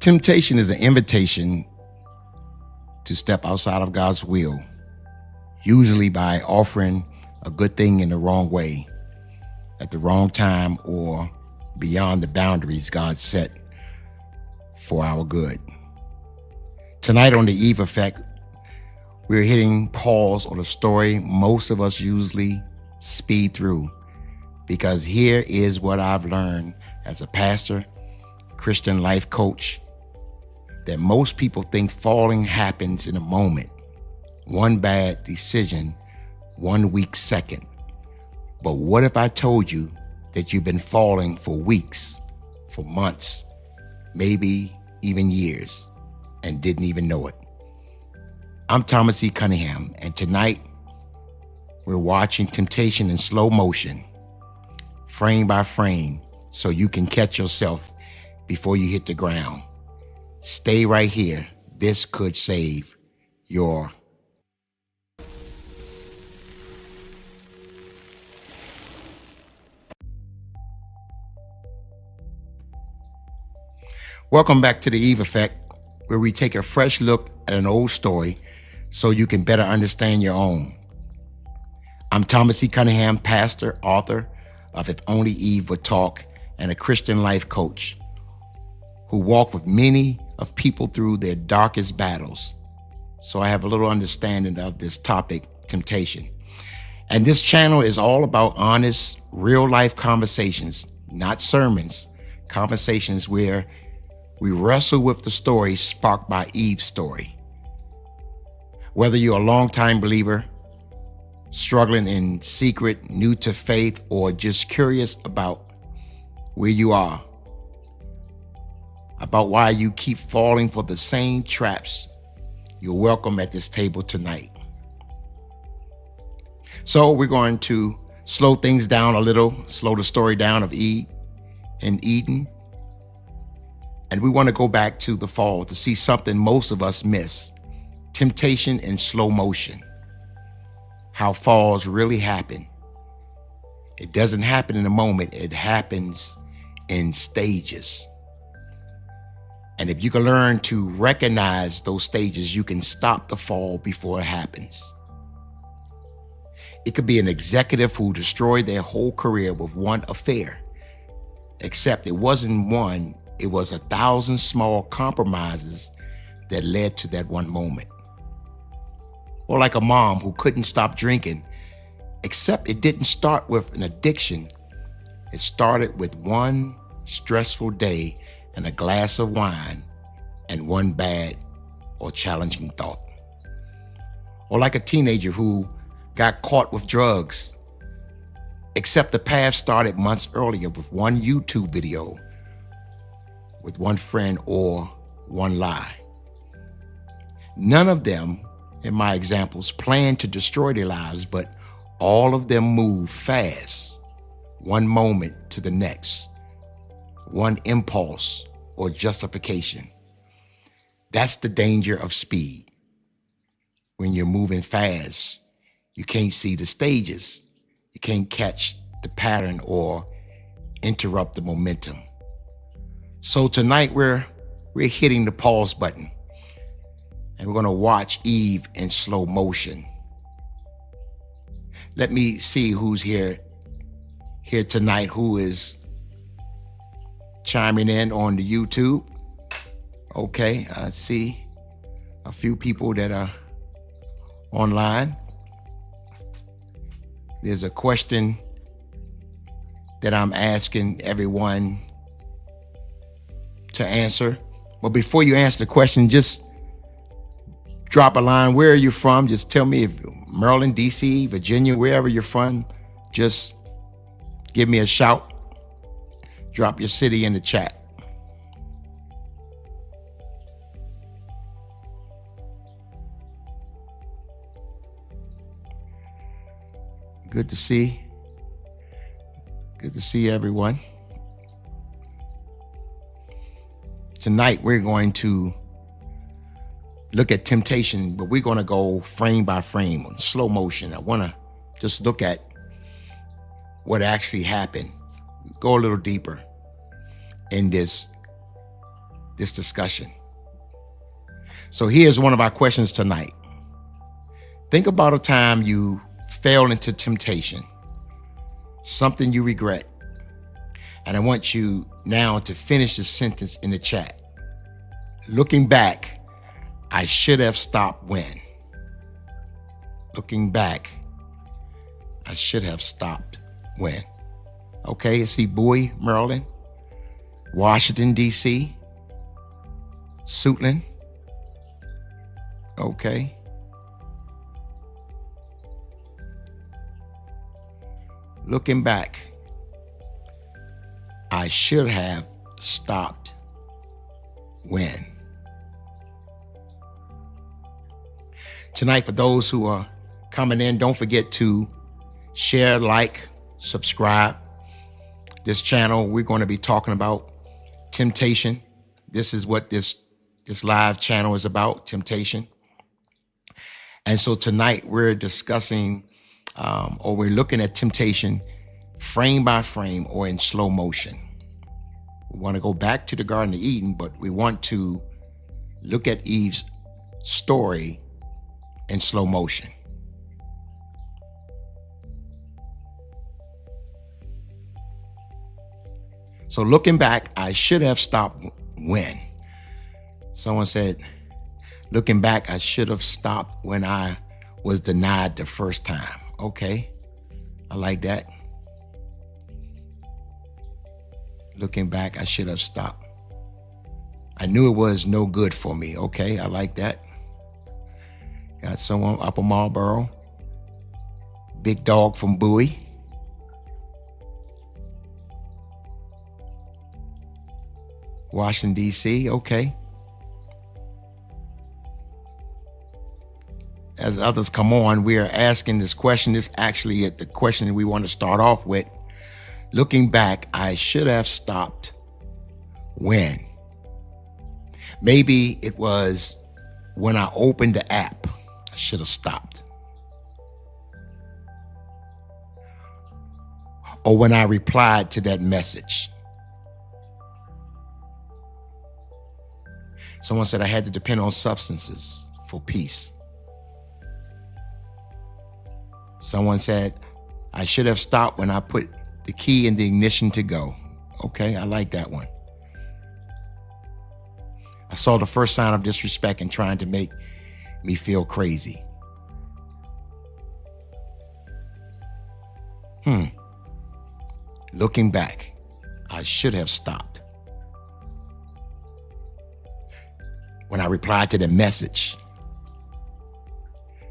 Temptation is an invitation to step outside of God's will, usually by offering a good thing in the wrong way, at the wrong time, or beyond the boundaries God set for our good. Tonight on the Eve Effect, we're hitting pause on a story most of us usually speed through, because here is what I've learned as a pastor, Christian life coach, that most people think falling happens in a moment, one bad decision, 1 weak second. But what if I told you that you've been falling for weeks, for months, maybe even years, and didn't even know it? I'm Thomas E. Cunningham, and tonight we're watching temptation in slow motion, frame by frame, so you can catch yourself before you hit the ground. Stay right here. This could save your. Welcome back to the Eve Effect, where we take a fresh look at an old story so you can better understand your own. I'm Thomas E. Cunningham, pastor, author of If Only Eve Would Talk, and a Christian life coach who walk with many of people through their darkest battles. So I have a little understanding of this topic, temptation. And this channel is all about honest, real-life conversations, not sermons, conversations where we wrestle with the story sparked by Eve's story. Whether you're a longtime believer, struggling in secret, new to faith, or just curious about where you are, about why you keep falling for the same traps, you're welcome at this table tonight. So we're going to slow things down a little, slow the story down of Eve and Eden. And we want to go back to the fall to see something most of us miss: temptation in slow motion. How falls really happen. It doesn't happen in a moment, it happens in stages. And if you can learn to recognize those stages, you can stop the fall before it happens. It could be an executive who destroyed their whole career with one affair, except it wasn't one, it was 1,000 small compromises that led to that one moment. Or like a mom who couldn't stop drinking, except it didn't start with an addiction. It started with one stressful day and a glass of wine and one bad or challenging thought. Or like a teenager who got caught with drugs, except the path started months earlier with one YouTube video, with one friend, or one lie. None of them, in my examples, planned to destroy their lives, but all of them moved fast, one moment to the next, one impulse or justification. That's the danger of speed. When you're moving fast, you can't see the stages. You can't catch the pattern or interrupt the momentum. So tonight we're hitting the pause button, and we're going to watch Eve in slow motion. Let me see who's here tonight, who is chiming in on the YouTube. Okay, I see a few people that are online. There's a question that I'm asking everyone to answer. But before you answer the question, just drop a line. Where are you from? Just tell me, if Maryland, DC, Virginia, wherever you're from, just give me a shout. Drop your city in the chat. Good to see. Good to see everyone. Tonight we're going to look at temptation, but we're going to go frame by frame in slow motion. I want to just look at what actually happened. Go a little deeper in this this discussion. So here's one of our questions tonight. Think about a time you fell into temptation, something you regret. And I want you now to finish the sentence in the chat. Looking back, I should have stopped when. Looking back, I should have stopped when. Okay, see Bowie, Maryland, Washington, D.C., Suitland. Okay. Looking back, I should have stopped when. Tonight, for those who are coming in, don't forget to share, like, subscribe. This channel, we're going to be talking about temptation. This is what this live channel is about, temptation. And so tonight we're discussing or we're looking at temptation frame by frame or in slow motion. We want to go back to the Garden of Eden, but we want to look at Eve's story in slow motion. So looking back, I should have stopped when. Someone said, looking back, I should have stopped when I was denied the first time. Okay, I like that. Looking back, I should have stopped. I knew it was no good for me. Okay, I like that. Got someone Upper Marlboro. Big Dog from Bowie. Washington, D.C., okay. As others come on, we are asking this question. This actually the question we want to start off with. Looking back, I should have stopped when. Maybe it was when I opened the app, I should have stopped. Or when I replied to that message. Someone said I had to depend on substances for peace. Someone said I should have stopped when I put the key in the ignition to go. Okay, I like that one. I saw the first sign of disrespect in trying to make me feel crazy. Looking back, I should have stopped. When I replied to the message,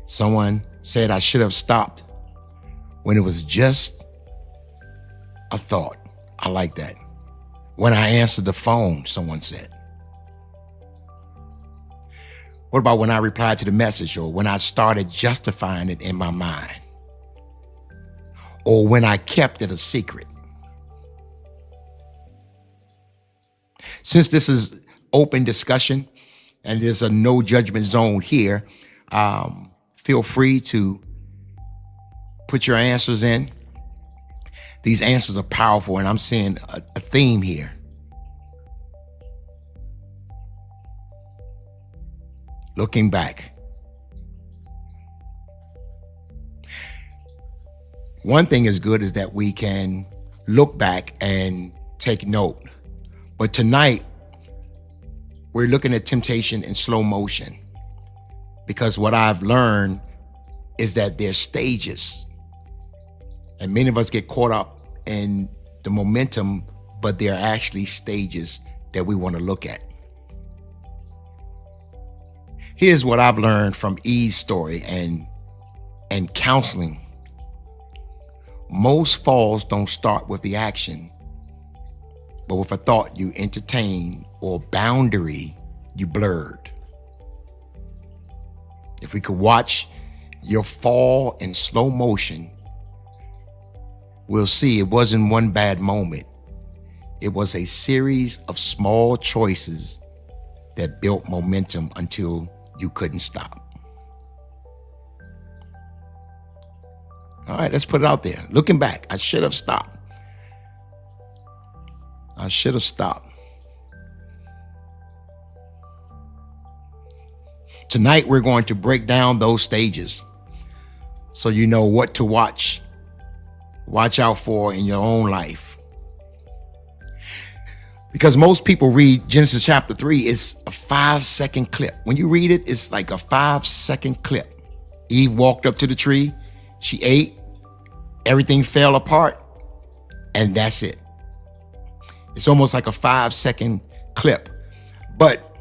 someone said I should have stopped when it was just a thought. I like that. When I answered the phone, someone said. What about when I replied to the message, or when I started justifying it in my mind? Or when I kept it a secret? Since this is open discussion and there's a no judgment zone here, feel free to put your answers in. These answers are powerful, and I'm seeing a theme here. Looking back. One thing is good is that we can look back and take note. But tonight, we're looking at temptation in slow motion, because what I've learned is that there's stages, and many of us get caught up in the momentum, but there are actually stages that we want to look at. Here's what I've learned from Eve's story and counseling. Most falls don't start with the action, but with a thought you entertain or boundary you blurred. If we could watch your fall in slow motion, we'll see it wasn't one bad moment. It was a series of small choices that built momentum until you couldn't stop. All right, let's put it out there. Looking back, I should have stopped. I should have stopped. Tonight, we're going to break down those stages so you know what to watch out for in your own life. Because most people read Genesis chapter 3, it's a 5-second clip. When you read it, it's like a 5-second clip. Eve walked up to the tree, she ate, everything fell apart, and that's it. It's almost like a 5-second clip. But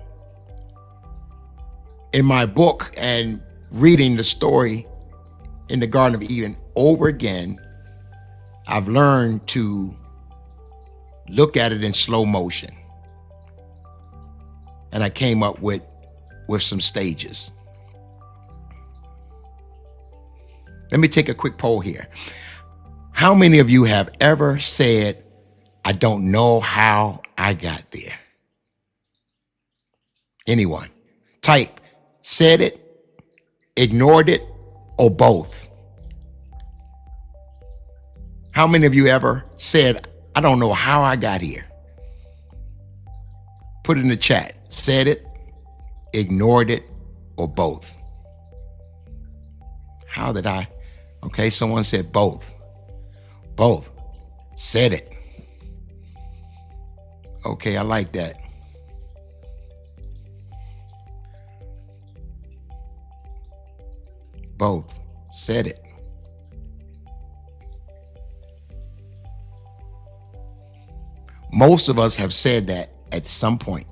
in my book and reading the story in the Garden of Eden over again, I've learned to look at it in slow motion. And I came up with some stages. Let me take a quick poll here. How many of you have ever said, I don't know how I got there? Anyone? Type, said it, ignored it, or both. How many of you ever said, I don't know how I got here? Put it in the chat. Said it, ignored it, or both. How did I? Okay, someone said both. Both. Said it. Okay, I like that. Both. Said it. Most of us have said that at some point.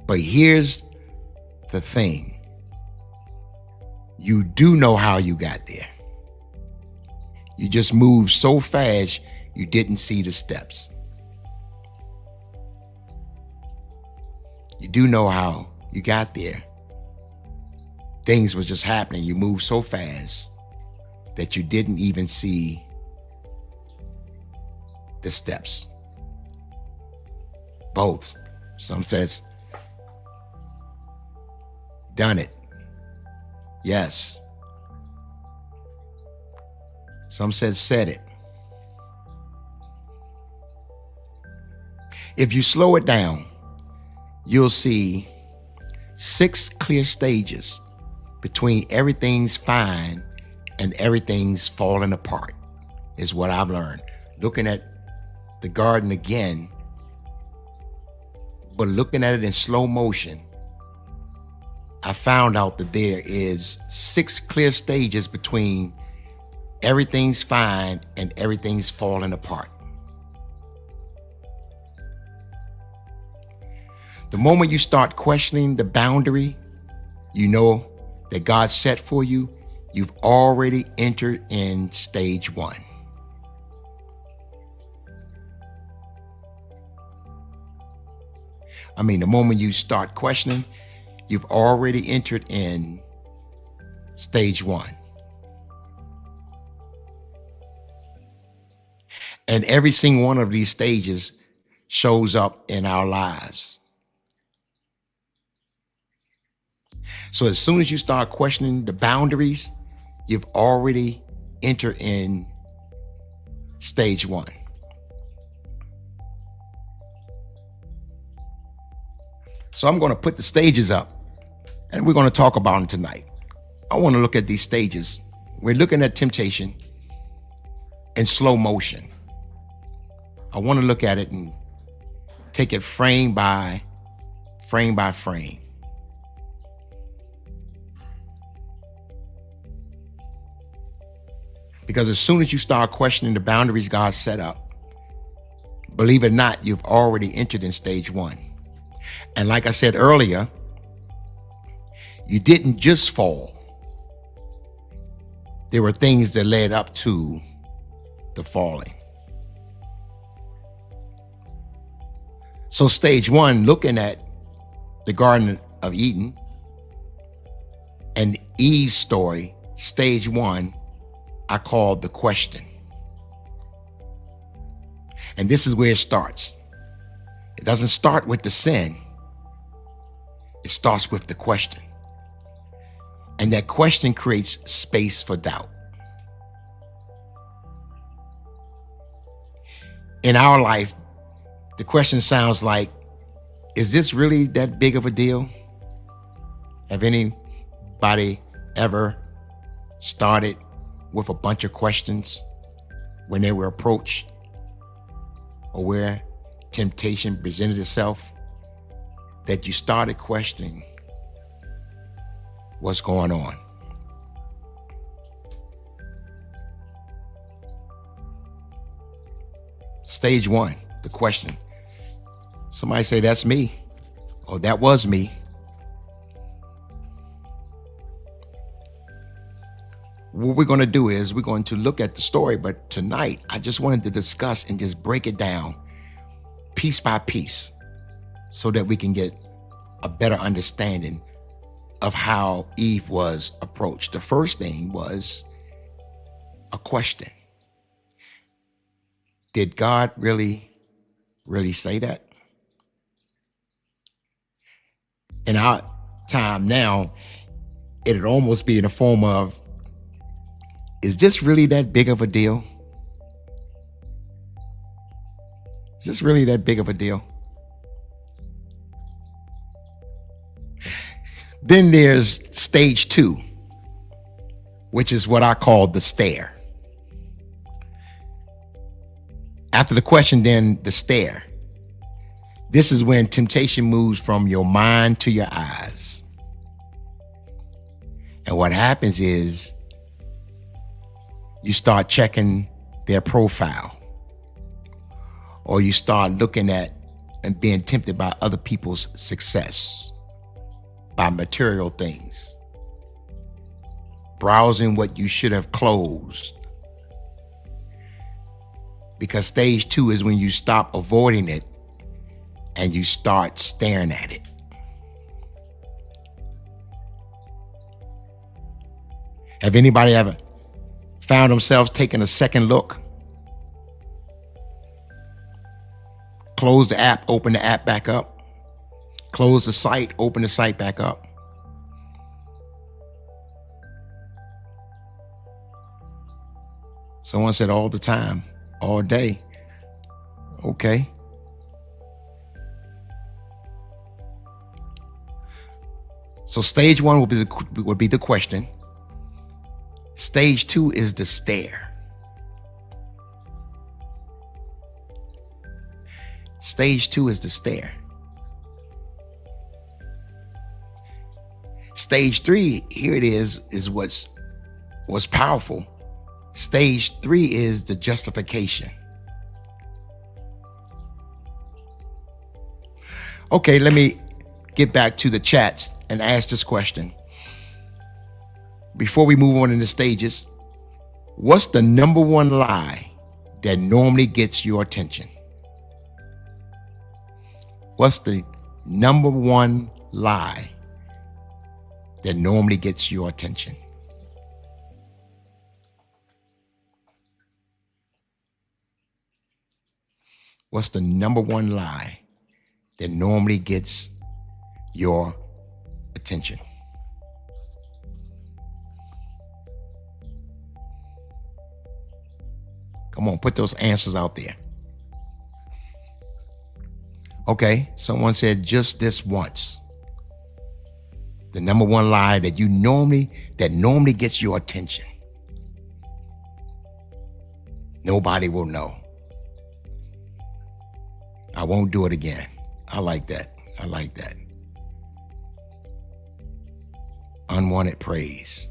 But here's the thing. You do know how you got there. You just moved so fast, you didn't see the steps. You do know how you got there. Things were just happening. You moved so fast that you didn't even see the steps. Both. Some says, done it. Yes. Some said it. If you slow it down, you'll see 6 clear stages between everything's fine and everything's falling apart, is what I've learned. Looking at the garden again, but looking at it in slow motion, I found out that there is 6 clear stages between everything's fine and everything's falling apart. The moment you start questioning the boundary you know that God set for you, you've already entered in stage 1. I mean, the moment you start questioning, you've already entered in stage 1. And every single one of these stages shows up in our lives. So as soon as you start questioning the boundaries, you've already entered in stage 1. So I'm going to put the stages up and we're going to talk about them tonight. I want to look at these stages. We're looking at temptation in slow motion. I want to look at it and take it frame by frame. Because as soon as you start questioning the boundaries God set up, believe it or not, you've already entered in stage 1. And like I said earlier, you didn't just fall. There were things that led up to the falling. So stage 1, looking at the Garden of Eden and Eve's story, stage 1, I call the question. And this is where it starts. It doesn't start with the sin. It starts with the question. And that question creates space for doubt. In our life, the question sounds like, is this really that big of a deal? Have anybody ever started with a bunch of questions when they were approached or where temptation presented itself, that you started questioning what's going on? Stage one, the question. Somebody say, that's me, or that was me. What we're going to do is we're going to look at the story, but tonight I just wanted to discuss and just break it down piece by piece so that we can get a better understanding of how Eve was approached. The first thing was a question. Did God really say that? In our time now, it'd almost be in the form of, is this really that big of a deal? Is this really that big of a deal? Then there's stage two, which is what I call the stare. After the question, then the stare. This is when temptation moves from your mind to your eyes. And what happens is you start checking their profile, or you start looking at and being tempted by other people's success, by material things, browsing what you should have closed. Because stage two is when you stop avoiding it and you start staring at it. Have anybody ever found themselves taking a second look? Close the app, open the app back up. Close the site, open the site back up. Someone said all the time, all day. Okay. So stage one would be the question. Stage two is the stare. Stage two is the stare. Stage three, here it is what's powerful. Stage three is the justification. Okay, let me get back to the chats and ask this question. Before we move on in the stages, what's the number one lie that normally gets your attention? What's the number one lie that normally gets your attention? What's the number one lie that normally gets your attention? Come on, put those answers out there. Okay, someone said just this once. The number one lie that normally gets your attention. Nobody will know. I won't do it again. I like that. I like that. Unwanted praise.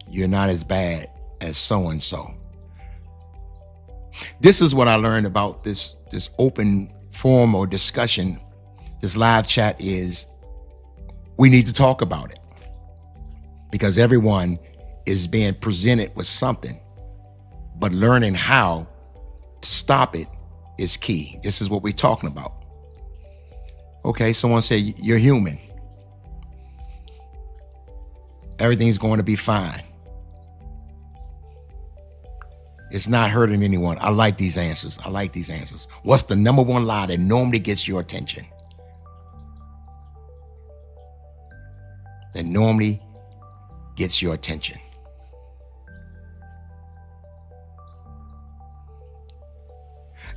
You're not as bad as so-and-so. This is what I learned about this open forum or discussion, this live chat, is we need to talk about it because everyone is being presented with something, but learning how to stop it is key. This is what we're talking about. Okay, someone said you're human. Everything's going to be fine. It's not hurting anyone. I like these answers. I like these answers. What's the number one lie that normally gets your attention? That normally gets your attention.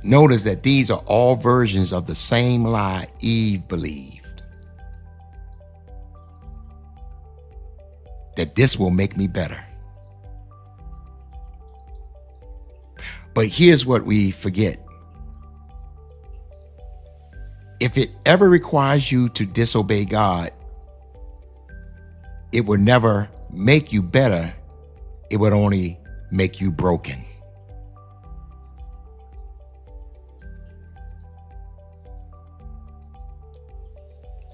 Notice that these are all versions of the same lie Eve believed. that this will make me better. But here's what we forget. If it ever requires you to disobey God, it will never make you better. It would only make you broken.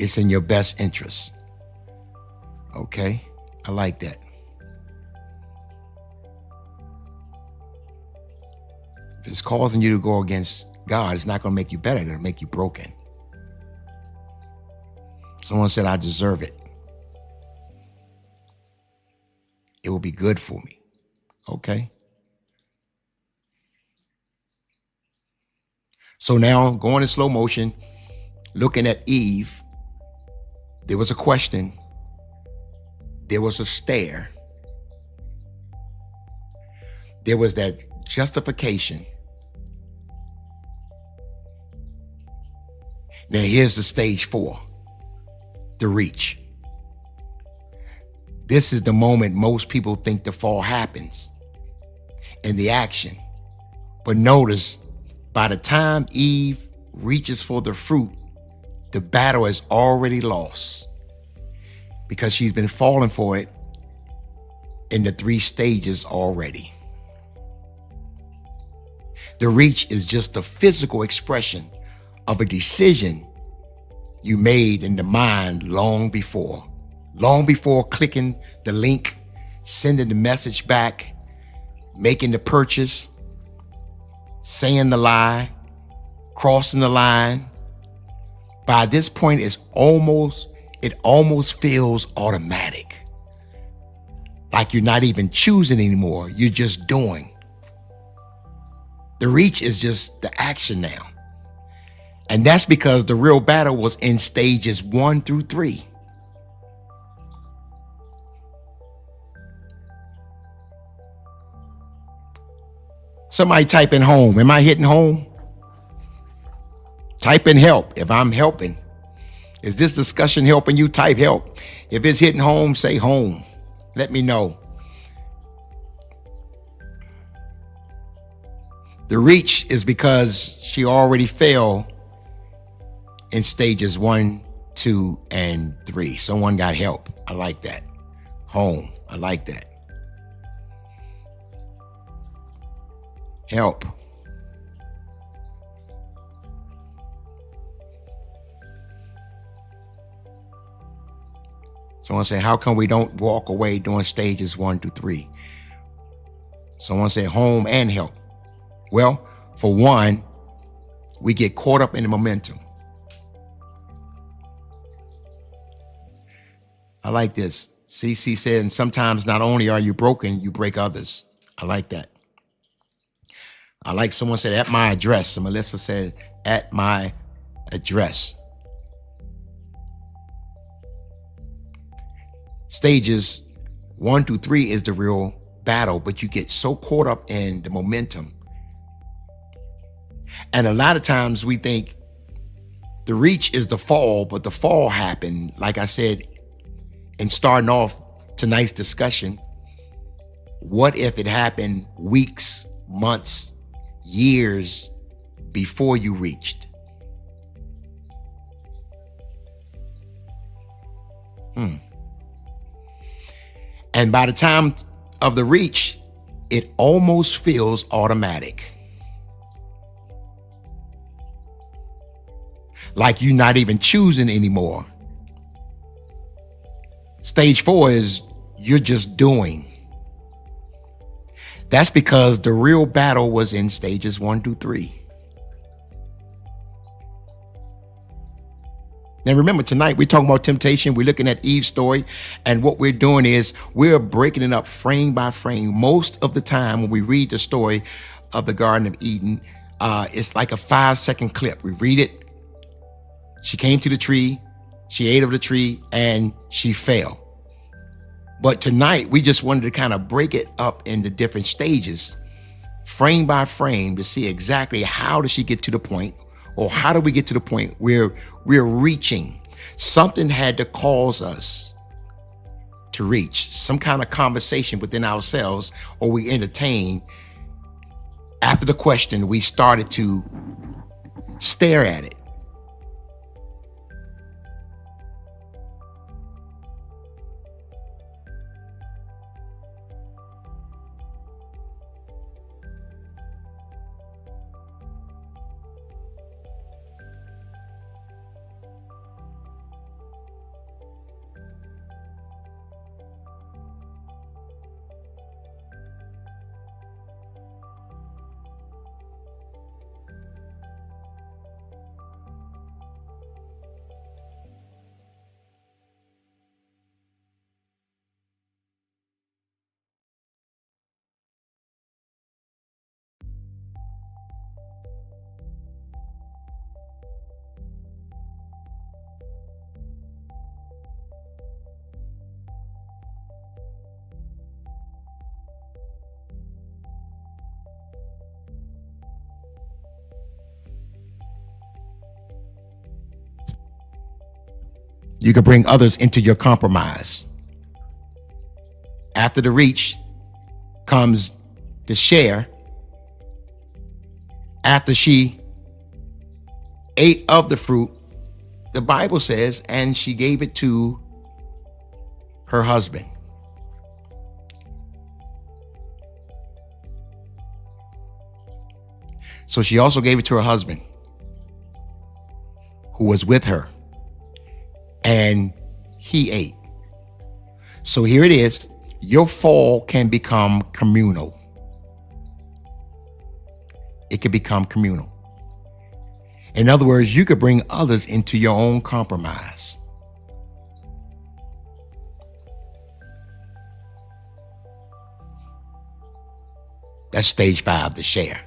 It's in your best interest. Okay? I like that. If it's causing you to go against God, it's not going to make you better. It'll make you broken. Someone said, I deserve it. It will be good for me. Okay? So now, going in slow motion, looking at Eve, there was a question. There was a stare. There was that justification. Now here's the stage 4, the reach. This is the moment most people think the fall happens and the action. But notice, by the time Eve reaches for the fruit, the battle is already lost because she's been falling for it in the 3 stages already. The reach is just the physical expression of a decision you made in the mind long before clicking the link, sending the message back, making the purchase, saying the lie, crossing the line. By this point, it almost feels automatic. Like you're not even choosing anymore. You're just doing. The reach is just the action now. And that's because the real battle was in stages 1 through 3. Somebody type in home. Am I hitting home? Type in help if I'm helping. Is this discussion helping you? Type help. If it's hitting home, say home. Let me know. The reach is because she already fell in stages 1, 2, and 3. Someone got help. I like that. Home. I like that. Help. Someone said, how come we don't walk away during stages 1 to 3? Someone said home and help. Well, for one, we get caught up in the momentum. I like this. CC said, and sometimes not only are you broken, you break others. I like that. I like someone said, at my address. So Melissa said, at my address. Stages 1 through 3 is the real battle, but you get so caught up in the momentum. And a lot of times we think the reach is the fall, but the fall happened, like I said, in starting off tonight's discussion. What if it happened weeks, months, years before you reached? And by the time of the reach, it almost feels automatic. Like you're not even choosing anymore. Stage 4 is you're just doing. That's because the real battle was in stages 1 through 3. Now remember, tonight we're talking about temptation. We're looking at Eve's story, and what we're doing is we're breaking it up frame by frame. Most of the time when we read the story of the Garden of Eden, it's like a 5-second clip. We read it. She came to the tree, she ate of the tree, and she fell. But tonight we just wanted to kind of break it up into different stages, frame by frame, to see exactly how does she get to the point, or how do we get to the point where we're reaching. Something had to cause us to reach, some kind of conversation within ourselves, or we entertain. After the question, we started to stare at it. You can bring others into your compromise. After the reach comes the share. After she ate of the fruit, the Bible says, and she gave it to her husband. So she also gave it to her husband, who was with her, and he ate. So here it is. Your fall can become communal. It can become communal. In other words, you could bring others into your own compromise. That's stage 5, the share.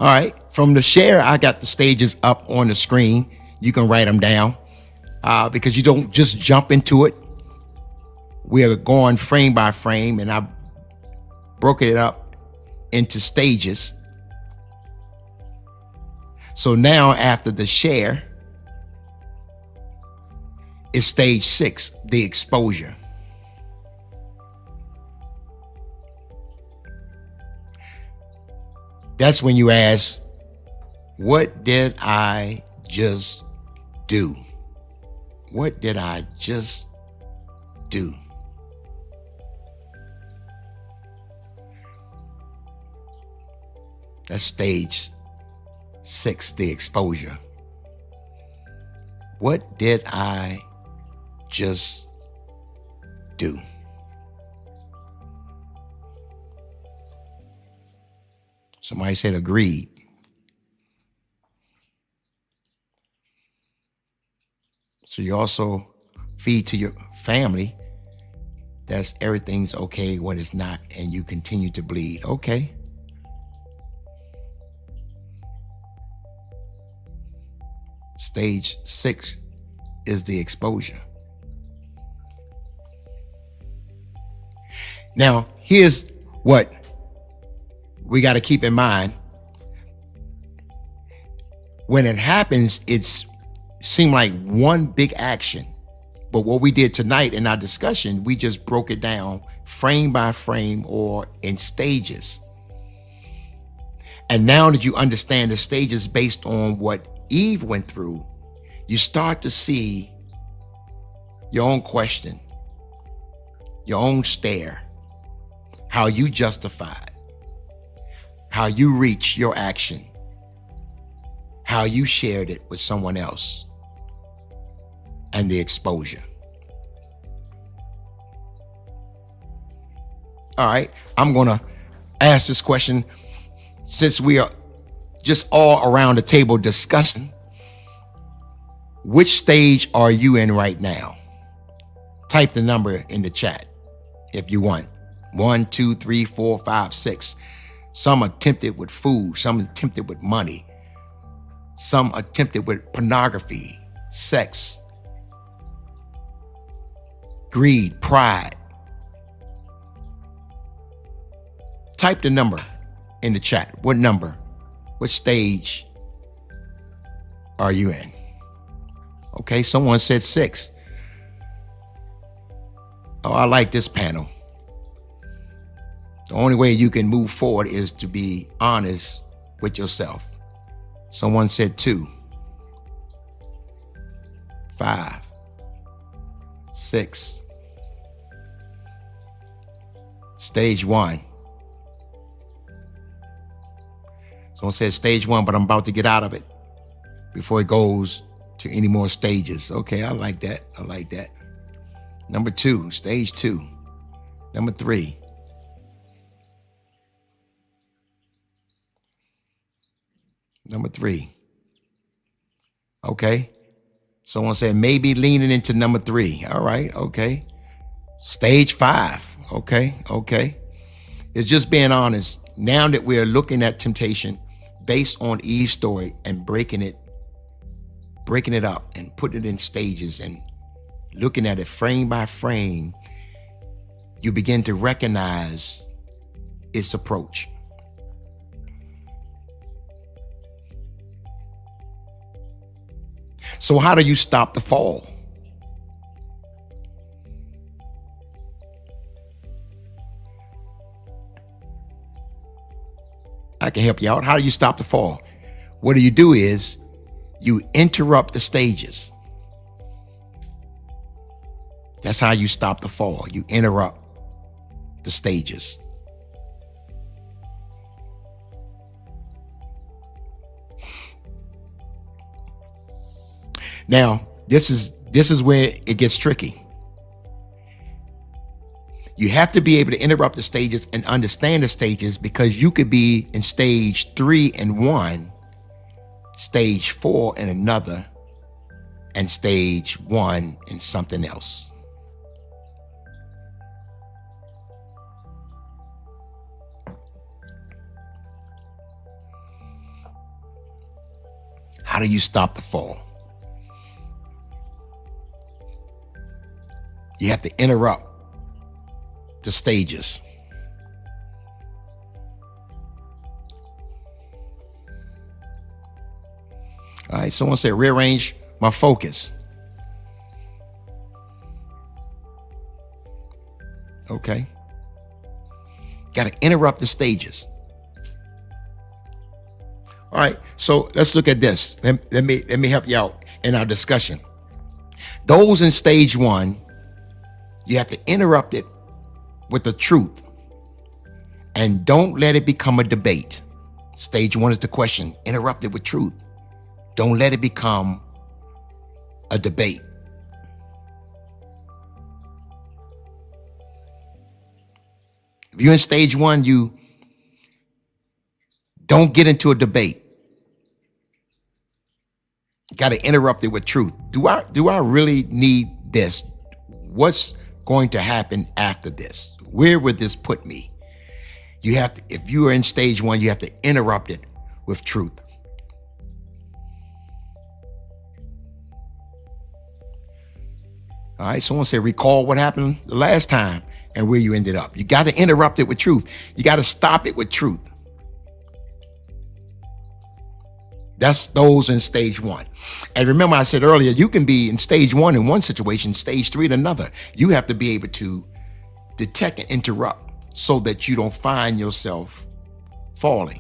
All right, from the share, I got the stages up on the screen. You can write them down because you don't just jump into it. We are going frame by frame, and I broke it up into stages. So now after the share is stage 6, the exposure. That's when you ask, what did I just do? What did I just do? That's stage 6, the exposure. What did I just do? Somebody said agreed. So you also feed to your family that everything's okay when it's not, and you continue to bleed. Okay. Stage 6 is the exposure. Now, here's what we got to keep in mind. When it happens, it's seemed like one big action. But what we did tonight in our discussion, we just broke it down frame by frame or in stages. And now that you understand the stages based on what Eve went through, you start to see your own question, your own stare, how you justified, how you reach your action, how you shared it with someone else, and the exposure. All right, I'm gonna ask this question since we are just all around the table discussing. Which stage are you in right now? Type the number in the chat if you want. 1, 2, 3, 4, 5, 6. Some are tempted with food, some are tempted with money, some are tempted with pornography, sex, greed, pride. Type the number in the chat. What number? What stage are you in? Okay, someone said 6. Oh, I like this panel. The only way you can move forward is to be honest with yourself. Someone said 2, 5, 6. Stage 1. Someone said stage 1, but I'm about to get out of it before it goes to any more stages. Okay, I like that. I like that. Number 2, stage 2. Number 3. Number 3. Okay. Someone said maybe leaning into number 3. All right. Okay. Stage 5. Okay. Okay. It's just being honest. Now that we're looking at temptation based on Eve's story and breaking it up and putting it in stages and looking at it frame by frame, you begin to recognize its approach. So how do you stop the fall? I can help you out. How do you stop the fall? What do is you interrupt the stages. That's how you stop the fall. You interrupt the stages. Now, this is where it gets tricky. You have to be able to interrupt the stages and understand the stages, because you could be in stage 3 in one, stage 4 in another, and stage 1 in something else. How do you stop the fall? You have to interrupt the stages. All right, someone said rearrange my focus. Okay. Got to interrupt the stages. All right, so let's look at this. Let me help you out in our discussion. Those in stage 1, you have to interrupt it with the truth, and don't let it become a debate. Stage 1 is the question. Interrupt it with truth. Don't let it become a debate. If you're in stage 1, you don't get into a debate. You got to interrupt it with truth. Do I really need this? What's going to happen after this? Where would this put me? You have to, if you are in stage 1, you have to interrupt it with truth. All right, someone said recall what happened the last time and where you ended up. You got to interrupt it with truth. You got to stop it with truth. That's those in stage 1. And remember, I said earlier, you can be in stage 1 in one situation, stage 3 in another. You have to be able to detect and interrupt so that you don't find yourself falling.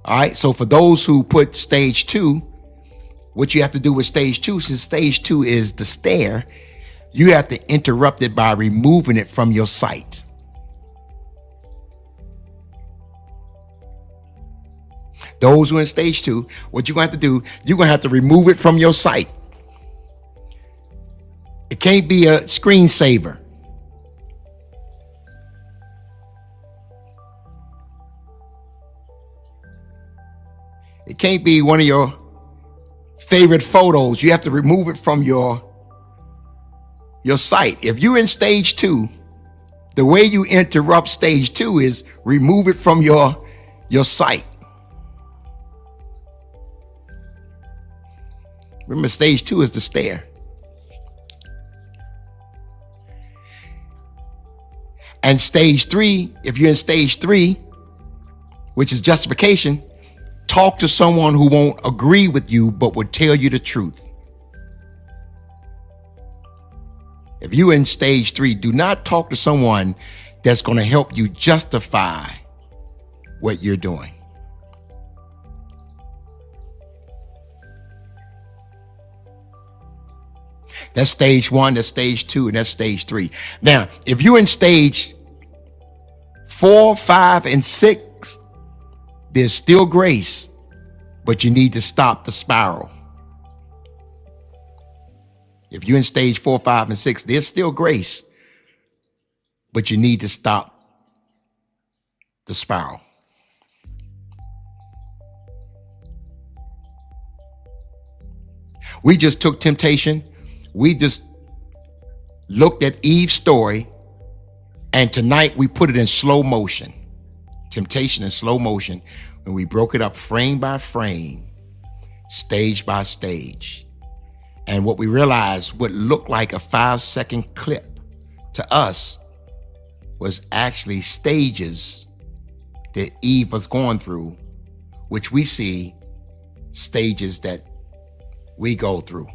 All right, so for those who put stage 2, what you have to do with stage 2, since stage 2 is the stare, you have to interrupt it by removing it from your sight. Those who are in stage 2, what you're going to have to do, you're going to have to remove it from your sight. It can't be a screensaver. It can't be one of your favorite photos. You have to remove it from your sight. If you're in stage 2, the way you interrupt stage 2 is remove it from your sight. Remember, stage 2 is the stare. And stage 3, if you're in stage 3, which is justification, talk to someone who won't agree with you but will tell you the truth. If you're in stage 3, do not talk to someone that's going to help you justify what you're doing. That's stage 1, that's stage 2, and that's stage 3. Now, if you're in stage 4, 5, and 6, there's still grace, but you need to stop the spiral. If you're in stage 4, 5, and 6, there's still grace, but you need to stop the spiral. We just took temptation. We just looked at Eve's story, and tonight we put it in slow motion. Temptation in slow motion, and we broke it up frame by frame, stage by stage. And what we realized, what looked like a 5-second clip to us was actually stages that Eve was going through, which we see stages that we go through.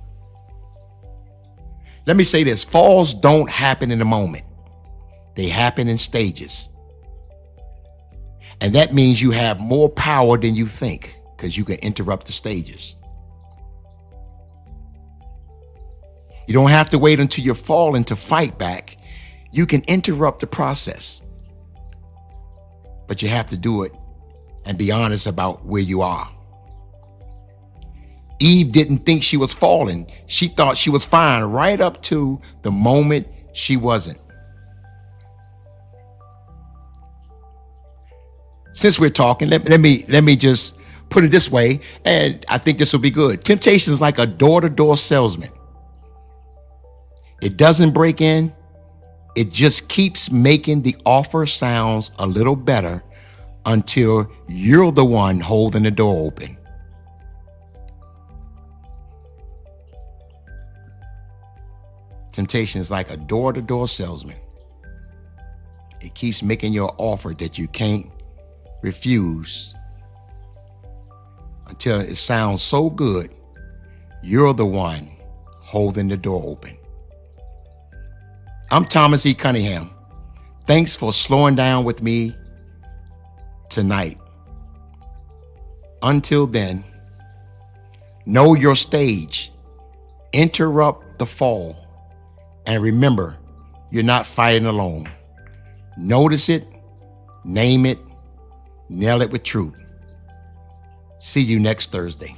Let me say this, falls don't happen in a moment. They happen in stages. And that means you have more power than you think, because you can interrupt the stages. You don't have to wait until you're falling to fight back. You can interrupt the process. But you have to do it and be honest about where you are. Eve didn't think she was falling. She thought she was fine right up to the moment she wasn't. Since we're talking, let me just put it this way, and I think this will be good. Temptation is like a door-to-door salesman. It doesn't break in. It just keeps making the offer sounds a little better until you're the one holding the door open. Temptation is like a door-to-door salesman. It keeps making your offer that you can't refuse until it sounds so good, you're the one holding the door open. I'm Thomas E. Cunningham. Thanks for slowing down with me tonight. Until then, know your stage, interrupt the fall, and remember, you're not fighting alone. Notice it, name it, nail it with truth. See you next Thursday.